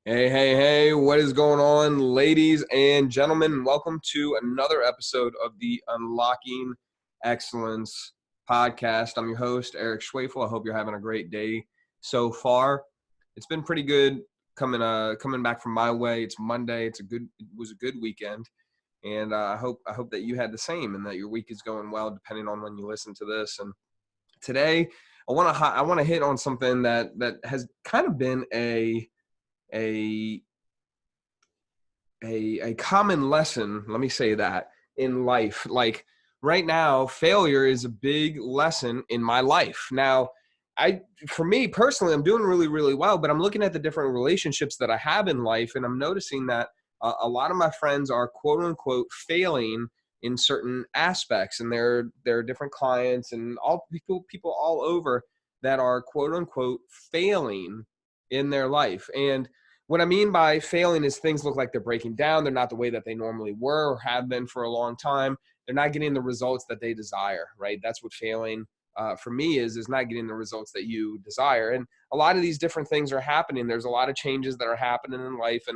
Hey, hey, hey, what is going on, ladies and gentlemen? Welcome to another episode of the Unlocking Excellence podcast. I'm your host, Eric Schwafel. I hope you're having a great day so far. It's been pretty good coming back from my way. It's Monday. It was a good weekend. And I hope that you had the same and that your week is going well, depending on when you listen to this. And today I want to hit on something that has kind of been a common lesson, let me say that, in life. Like right now, failure is a big lesson in my life. Now, for me personally, I'm doing really, really well, but I'm looking at the different relationships that I have in life, and I'm noticing that a lot of my friends are quote unquote failing in certain aspects, and there are different clients and all people all over that are quote unquote failing in their life. And what I mean by failing is things look like they're breaking down. They're not the way that they normally were or have been for a long time. They're not getting the results that they desire, right? That's what failing for me is not getting the results that you desire. And a lot of these different things are happening. There's a lot of changes that are happening in life.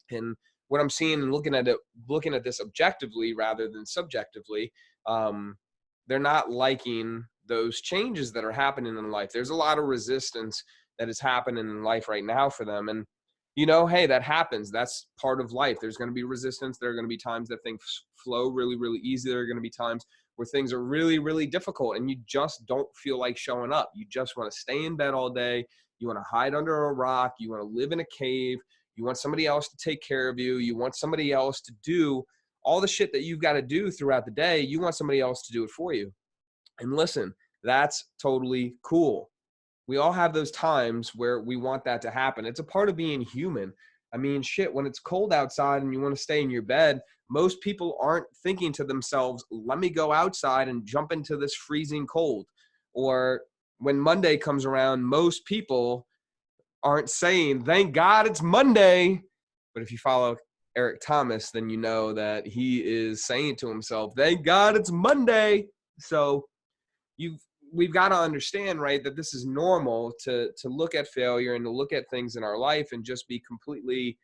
And what I'm seeing and looking at this objectively rather than subjectively, they're not liking those changes that are happening in life. There's a lot of resistance that is happening in life right now for them. And hey, that happens. That's part of life. There's going to be resistance. There are going to be times that things flow really, really easy. There are going to be times where things are really, really difficult and you just don't feel like showing up. You just want to stay in bed all day. You want to hide under a rock. You want to live in a cave. You want somebody else to take care of you. You want somebody else to do all the shit that you've got to do throughout the day. You want somebody else to do it for you. And listen, that's totally cool. We all have those times where we want that to happen. It's a part of being human. I mean, shit, when it's cold outside and you want to stay in your bed, most people aren't thinking to themselves, let me go outside and jump into this freezing cold. Or when Monday comes around, most people aren't saying, thank God it's Monday. But if you follow Eric Thomas, then you know that he is saying to himself, thank God it's Monday. So we've got to understand, right, that this is normal to look at failure and to look at things in our life and just be completely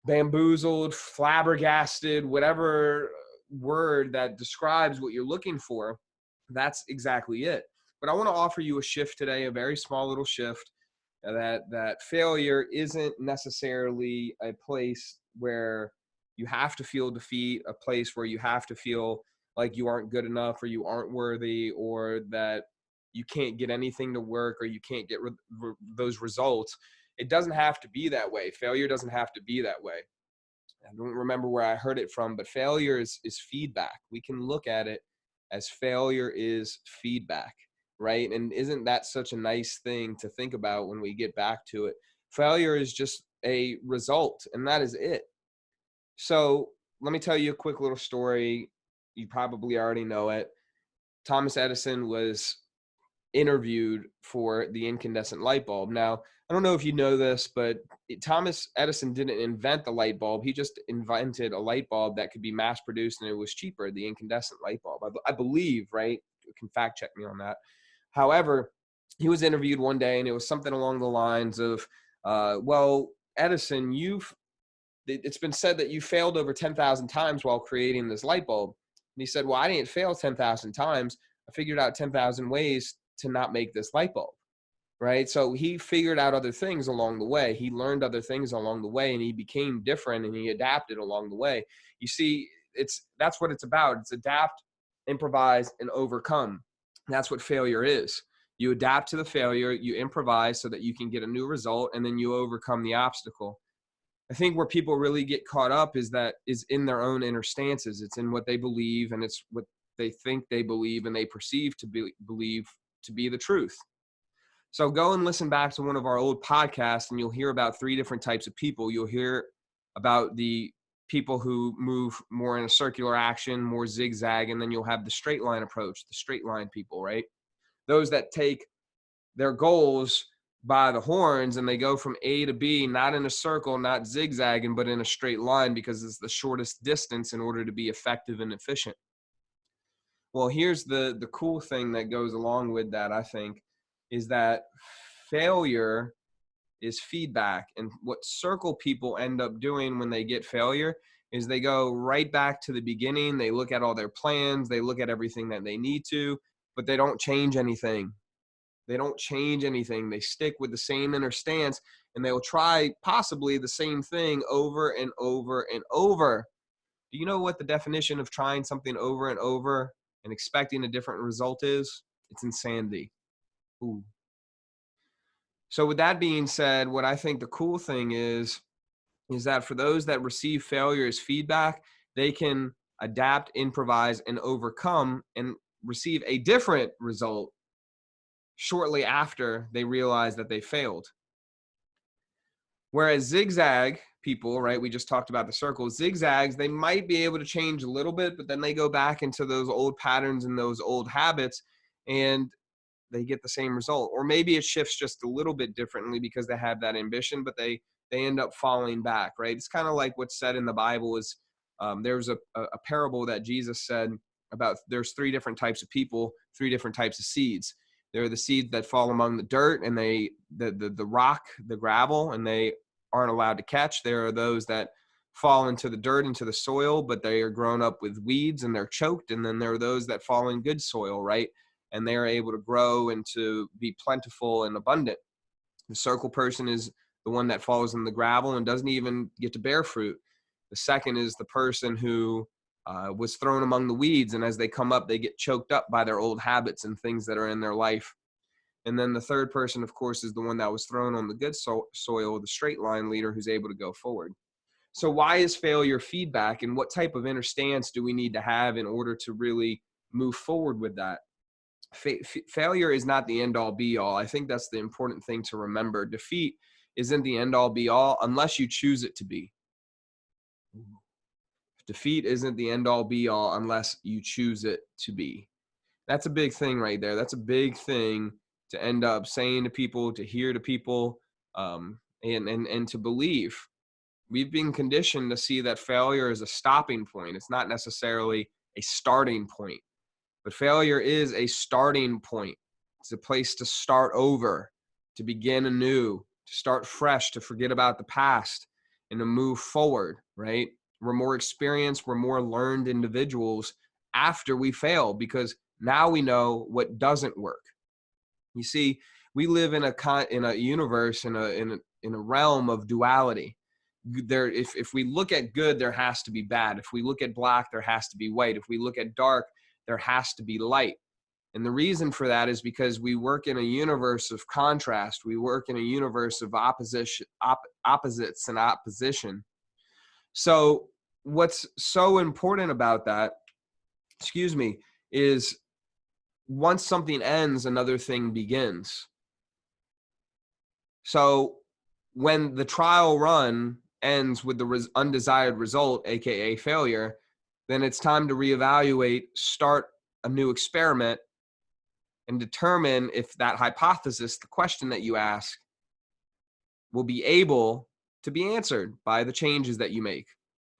bamboozled, flabbergasted, whatever word that describes what you're looking for. That's exactly it. But I want to offer you a shift today, a very small little shift, that failure isn't necessarily a place where you have to feel defeat, a place where you have to feel like you aren't good enough or you aren't worthy or that you can't get anything to work or you can't get those results. It doesn't have to be that way. Failure doesn't have to be that way. I don't remember where I heard it from, but failure is feedback. We can look at it as failure is feedback, right? And isn't that such a nice thing to think about when we get back to it? Failure is just a result, and that is it. So let me tell you a quick little story. You probably already know it. Thomas Edison was interviewed for the incandescent light bulb. Now, I don't know if you know this, but Thomas Edison didn't invent the light bulb. He just invented a light bulb that could be mass produced and it was cheaper, the incandescent light bulb. I believe, right? You can fact check me on that. However, he was interviewed one day and it was something along the lines of, well, Edison, it's been said that you failed over 10,000 times while creating this light bulb. And he said, well, I didn't fail 10,000 times. I figured out 10,000 ways to not make this light bulb, right? So he figured out other things along the way. He learned other things along the way and he became different and he adapted along the way. You see, that's what it's about. It's adapt, improvise, and overcome. That's what failure is. You adapt to the failure, you improvise so that you can get a new result, and then you overcome the obstacle. I think where people really get caught up is in their own inner stances. It's in what they believe and it's what they think they believe and they perceive to believe to be the truth. So go and listen back to one of our old podcasts and you'll hear about 3 different types of people. You'll hear about the people who move more in a circular action, more zigzag, and then you'll have the straight line approach, the straight line people, right? Those that take their goals by the horns and they go from A to B, not in a circle, not zigzagging, but in a straight line because it's the shortest distance in order to be effective and efficient. Well, here's the cool thing that goes along with that, I think, is that failure is feedback. And what circle people end up doing when they get failure is they go right back to the beginning. They look at all their plans, they look at everything that they need to, but they don't change anything. They don't change anything. They stick with the same inner stance, and they will try possibly the same thing over and over and over. Do you know what the definition of trying something over and over and expecting a different result is? It's insanity. Ooh. So with that being said, what I think the cool thing is that for those that receive failure as feedback, they can adapt, improvise, and overcome and receive a different result shortly after they realize that they failed. Whereas zigzag people, right, we just talked about the circles, zigzags, they might be able to change a little bit, but then they go back into those old patterns and those old habits, and they get the same result. Or maybe it shifts just a little bit differently because they have that ambition, but they end up falling back, right? It's kind of like what's said in the Bible is there's a parable that Jesus said about there's 3 different types of people, 3 different types of seeds. There are the seeds that fall among the dirt and the rock, the gravel, and they aren't allowed to catch. There are those that fall into the dirt, into the soil, but they are grown up with weeds and they're choked. And then there are those that fall in good soil, right? And they are able to grow and to be plentiful and abundant. The circle person is the one that falls in the gravel and doesn't even get to bear fruit. The second is the person who was thrown among the weeds, and as they come up, they get choked up by their old habits and things that are in their life. And then the third person, of course, is the one that was thrown on the good soil, the straight line leader who's able to go forward. So why is failure feedback, and what type of inner stance do we need to have in order to really move forward with that? Failure is not the end all be all. I think that's the important thing to remember. Defeat isn't the end all be all unless you choose it to be. Defeat isn't the end all be all unless you choose it to be. That's a big thing right there. That's a big thing to end up saying to people, to hear to people, and to believe. We've been conditioned to see that failure is a stopping point. It's not necessarily a starting point, but failure is a starting point. It's a place to start over, to begin anew, to start fresh, to forget about the past, and to move forward, right? We're more experienced, we're more learned individuals after we fail, because now we know what doesn't work. You see, we live in a universe, in a realm of duality. There, if we look at good, there has to be bad. If we look at black, there has to be white. If we look at dark, there has to be light. And the reason for that is because we work in a universe of contrast. We work in a universe of opposites and opposition. So what's so important about that, is once something ends, another thing begins. So when the trial run ends with the undesired result, aka failure, then it's time to reevaluate, start a new experiment, and determine if that hypothesis, the question that you ask, will be able to be answered by the changes that you make.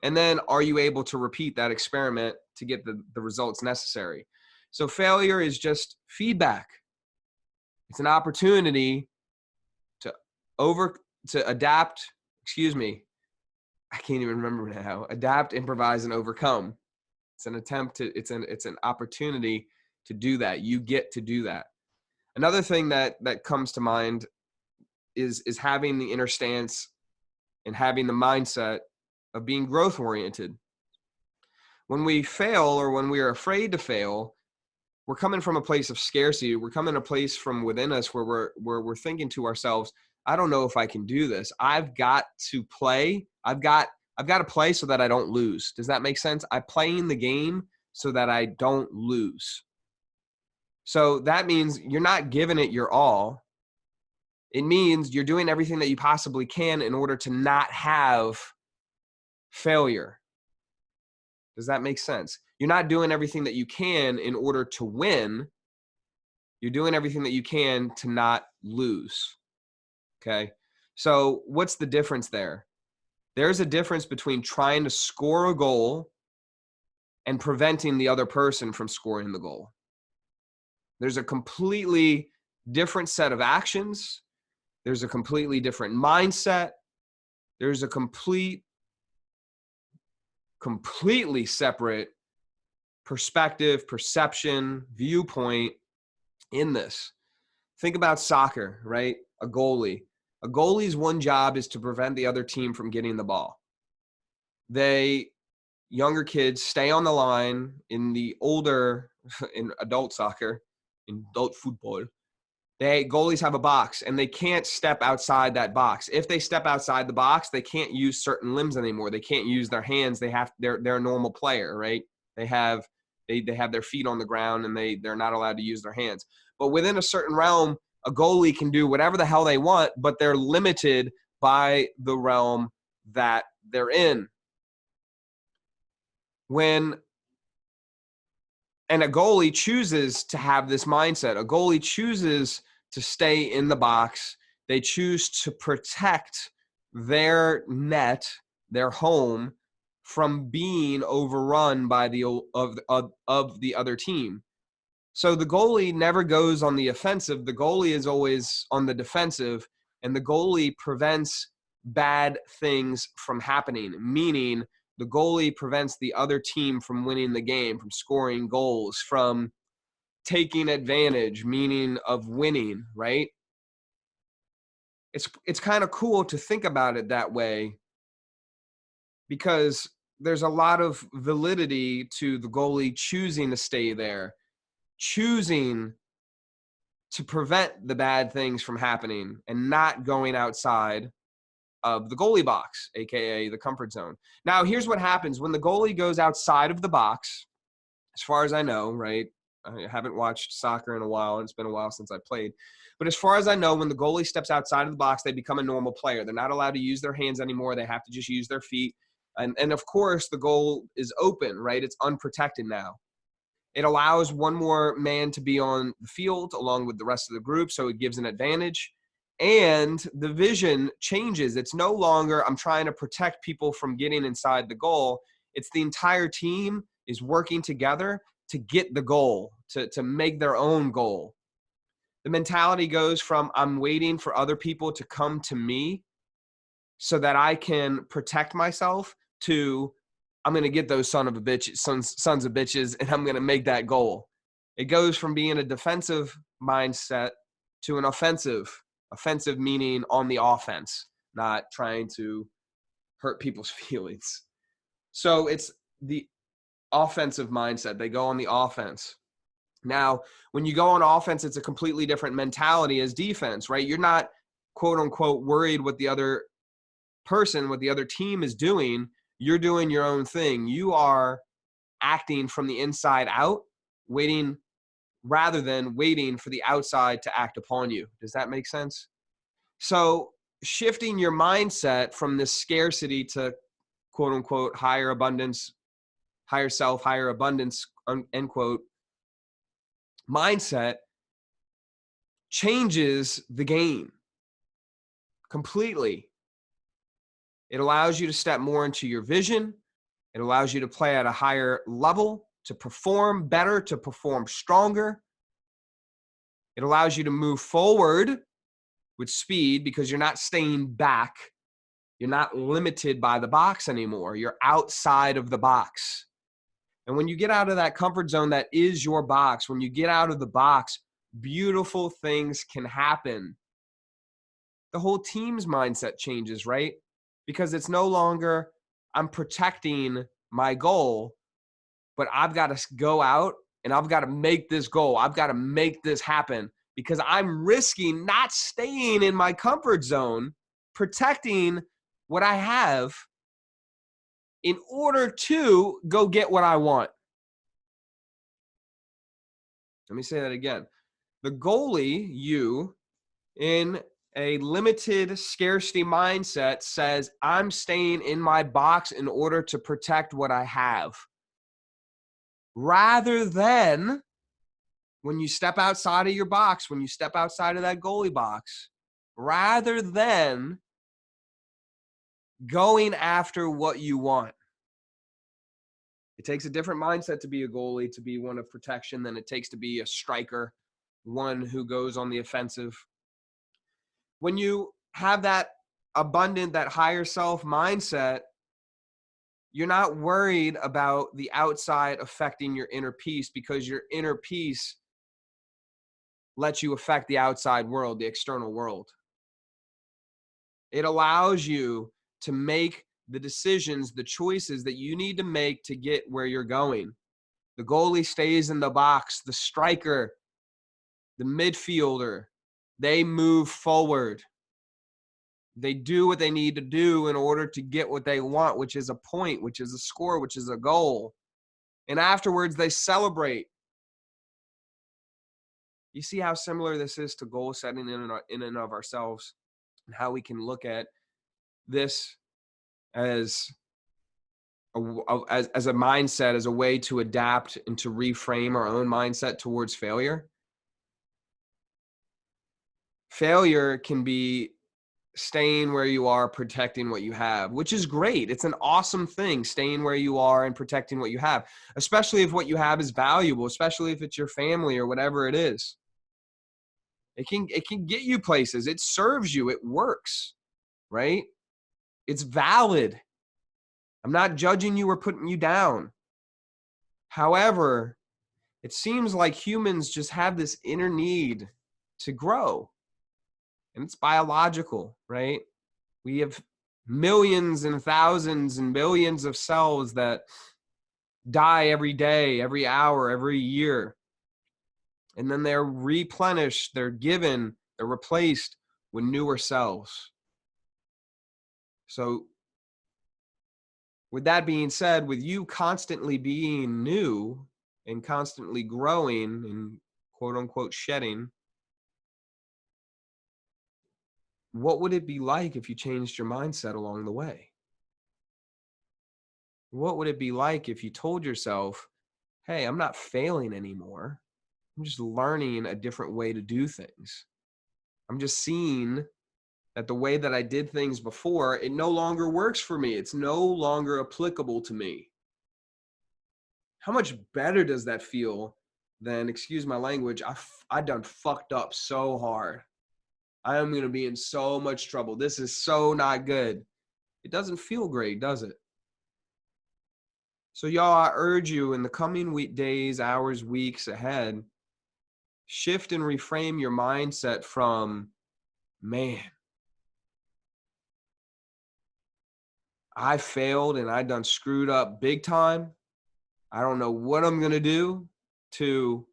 And then are you able to repeat that experiment to get the results necessary? So failure is just feedback. It's an opportunity to adapt, I can't even remember now. Adapt, improvise, and overcome. It's an opportunity to do that. You get to do that. Another thing that comes to mind is having the inner stance and having the mindset of being growth oriented. When we fail, or when we are afraid to fail, we're coming from a place of scarcity. We're coming a place from within us where we're thinking to ourselves, I don't know if I can do this. I've got to play. I've got to play so that I don't lose. Does that make sense? I'm playing the game so that I don't lose. So that means you're not giving it your all. It means you're doing everything that you possibly can in order to not have failure. Does that make sense? You're not doing everything that you can in order to win. You're doing everything that you can to not lose. Okay? So what's the difference there? There's a difference between trying to score a goal and preventing the other person from scoring the goal. There's a completely different set of actions. There's a completely different mindset. There's a completely separate perspective, perception, viewpoint in this. Think about soccer, right? A goalie. A goalie's one job is to prevent the other team from getting the ball. Younger kids stay on the line. In adult soccer, in adult football, goalies have a box and they can't step outside that box. If they step outside the box, they can't use certain limbs anymore. They can't use their hands. They're a normal player, right? They have their feet on the ground and they're not allowed to use their hands. But within a certain realm, a goalie can do whatever the hell they want, but they're limited by the realm that they're in. And a goalie chooses to have this mindset. A goalie chooses to stay in the box. They choose to protect their net, their home, from being overrun by the other team. So the goalie never goes on the offensive. The goalie is always on the defensive, and the goalie prevents bad things from happening, meaning the goalie prevents the other team from winning the game, from scoring goals, from taking advantage, meaning of winning, right? It's kind of cool to think about it that way, because there's a lot of validity to the goalie choosing to stay there, choosing to prevent the bad things from happening and not going outside of the goalie box, aka the comfort zone. Now, here's what happens when the goalie goes outside of the box. As far as I know, right? I haven't watched soccer in a while, and it's been a while since I played. But as far as I know, when the goalie steps outside of the box, they become a normal player. They're not allowed to use their hands anymore. They have to just use their feet. And of course, the goal is open, right? It's unprotected now. It allows one more man to be on the field along with the rest of the group, so it gives an advantage. And the vision changes. It's no longer I'm trying to protect people from getting inside the goal. It's the entire team is working together to get the goal, to make their own goal. The mentality goes from I'm waiting for other people to come to me so that I can protect myself to I'm going to get those sons of bitches, and I'm going to make that goal. It goes from being a defensive mindset to an offensive meaning on the offense, not trying to hurt people's feelings. So it's the offensive mindset. They go on the offense. Now, when you go on offense, it's a completely different mentality as defense, right? You're not, quote unquote, worried what the other team is doing. You're doing your own thing. You are acting from the inside out, rather than waiting for the outside to act upon you. Does that make sense? So shifting your mindset from this scarcity to, quote unquote, higher abundance, higher self, higher abundance, end quote, mindset changes the game completely. It allows you to step more into your vision. It allows you to play at a higher level, to perform better, to perform stronger. It allows you to move forward with speed because you're not staying back. You're not limited by the box anymore. You're outside of the box. And when you get out of that comfort zone that is your box, when you get out of the box, beautiful things can happen. The whole team's mindset changes, right? Because it's no longer I'm protecting my goal, but I've got to go out and I've got to make this goal. I've got to make this happen because I'm risking not staying in my comfort zone, protecting what I have in order to go get what I want. Let me say that again. The goalie, you, in a limited scarcity mindset, says, I'm staying in my box in order to protect what I have. Rather than when you step outside of your box, when you step outside of that goalie box, rather than going after what you want. It takes a different mindset to be a goalie, to be one of protection, than it takes to be a striker, one who goes on the offensive. When you have that abundant, that higher self mindset, you're not worried about the outside affecting your inner peace, because your inner peace lets you affect the outside world, the external world. It allows you to make the decisions, the choices that you need to make to get where you're going. The goalie stays in the box, the striker, the midfielder, they move forward. They do what they need to do in order to get what they want, which is a point, which is a score, which is a goal. And afterwards, they celebrate. You see how similar this is to goal setting in and of ourselves, and how we can look at this as as a mindset, as a way to adapt and to reframe our own mindset towards failure. Failure can be staying where you are, protecting what you have, which is great. It's an awesome thing, staying where you are and protecting what you have, especially if what you have is valuable, especially if it's your family or whatever it is. It can get you places. It serves you. It works, right? It's valid. I'm not judging you or putting you down. However, it seems like humans just have this inner need to grow, and it's biological, right? We have millions and thousands and billions of cells that die every day, every hour, every year. And then they're replenished, they're given, they're replaced with newer cells. So with that being said, with you constantly being new and constantly growing and quote unquote shedding, what would it be like if you changed your mindset along the way? What would it be like if you told yourself, hey, I'm not failing anymore. I'm just learning a different way to do things. I'm just seeing that the way that I did things before, it no longer works for me. It's no longer applicable to me. How much better does that feel than, excuse my language, I done fucked up so hard. I am going to be in so much trouble. This is so not good. It doesn't feel great, does it? So y'all, I urge you in the coming days, hours, weeks ahead, shift and reframe your mindset from, man, I failed and I done screwed up big time. I don't know what I'm going to do, to,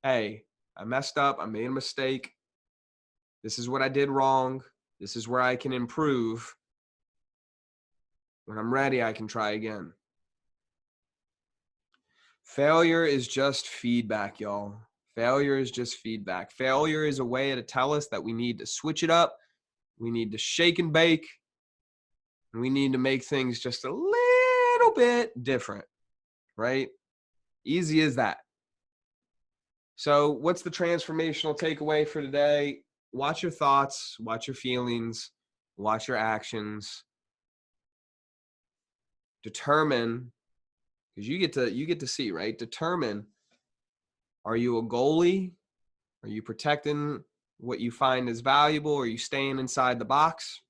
hey, I messed up. I made a mistake. This is what I did wrong. This is where I can improve. When I'm ready, I can try again. Failure is just feedback, y'all. Failure is just feedback. Failure is a way to tell us that we need to switch it up. We need to shake and bake. And we need to make things just a little bit different, right? Easy as that. So what's the transformational takeaway for today? Watch your thoughts, watch your feelings, watch your actions. Determine, because you get to see, right? Determine, are you a goalie? Are you protecting what you find is valuable? Are you staying inside the box?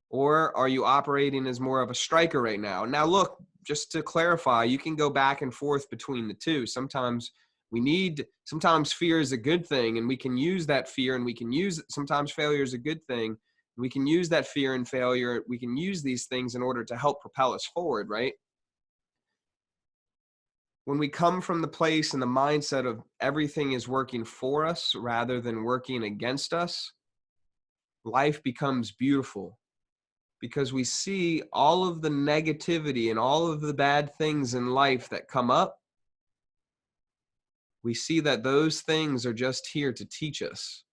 Or are you operating as more of a striker right now? Now, look, just to clarify, you can go back and forth between the two. Sometimes fear is a good thing, and we can use that fear, and sometimes failure is a good thing. We can use that fear and failure. We can use these things in order to help propel us forward, right? When we come from the place and the mindset of everything is working for us rather than working against us, life becomes beautiful, because we see all of the negativity and all of the bad things in life that come up. We see that those things are just here to teach us.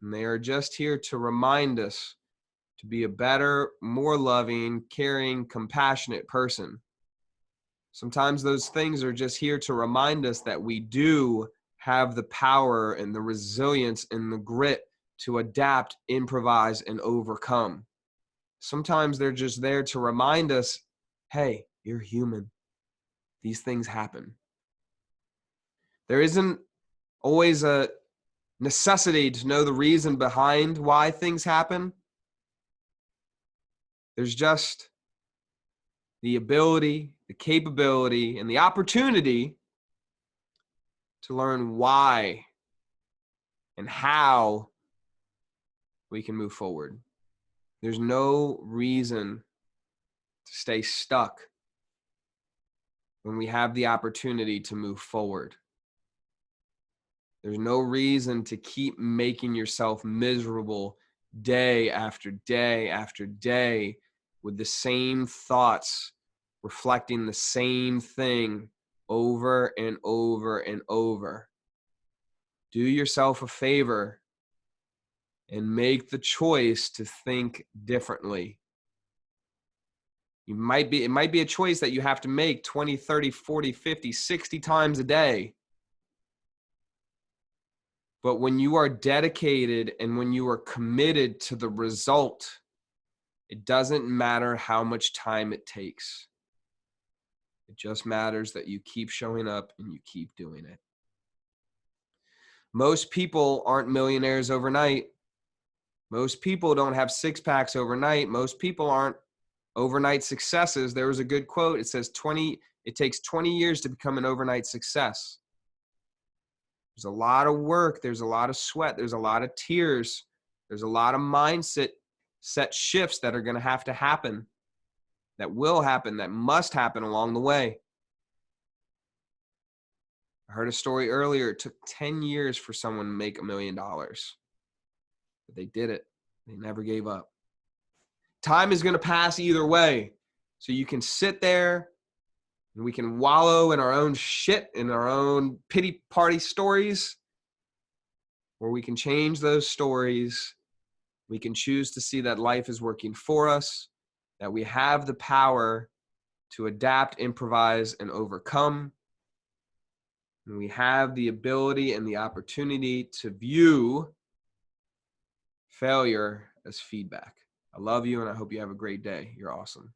And they are just here to remind us to be a better, more loving, caring, compassionate person. Sometimes those things are just here to remind us that we do have the power and the resilience and the grit to adapt, improvise, and overcome. Sometimes they're just there to remind us, hey, you're human. These things happen. There isn't always a necessity to know the reason behind why things happen. There's just the ability, the capability, and the opportunity to learn why and how we can move forward. There's no reason to stay stuck when we have the opportunity to move forward. There's no reason to keep making yourself miserable day after day after day with the same thoughts, reflecting the same thing over and over and over. Do yourself a favor and make the choice to think differently. It might be a choice that you have to make 20, 30, 40, 50, 60 times a day. But when you are dedicated and when you are committed to the result, it doesn't matter how much time it takes. It just matters that you keep showing up and you keep doing it. Most people aren't millionaires overnight. Most people don't have six packs overnight. Most people aren't overnight successes. There was a good quote. It says it takes 20 years to become an overnight success. There's a lot of work. There's a lot of sweat. There's a lot of tears. There's a lot of mindset shifts that are going to have to happen, that will happen, that must happen along the way. I heard a story earlier. It took 10 years for someone to make $1 million. But they did it. They never gave up. Time is going to pass either way. So you can sit there and we can wallow in our own shit, in our own pity party stories, or we can change those stories. We can choose to see that life is working for us, that we have the power to adapt, improvise, and overcome. And we have the ability and the opportunity to view failure as feedback. I love you and I hope you have a great day. You're awesome.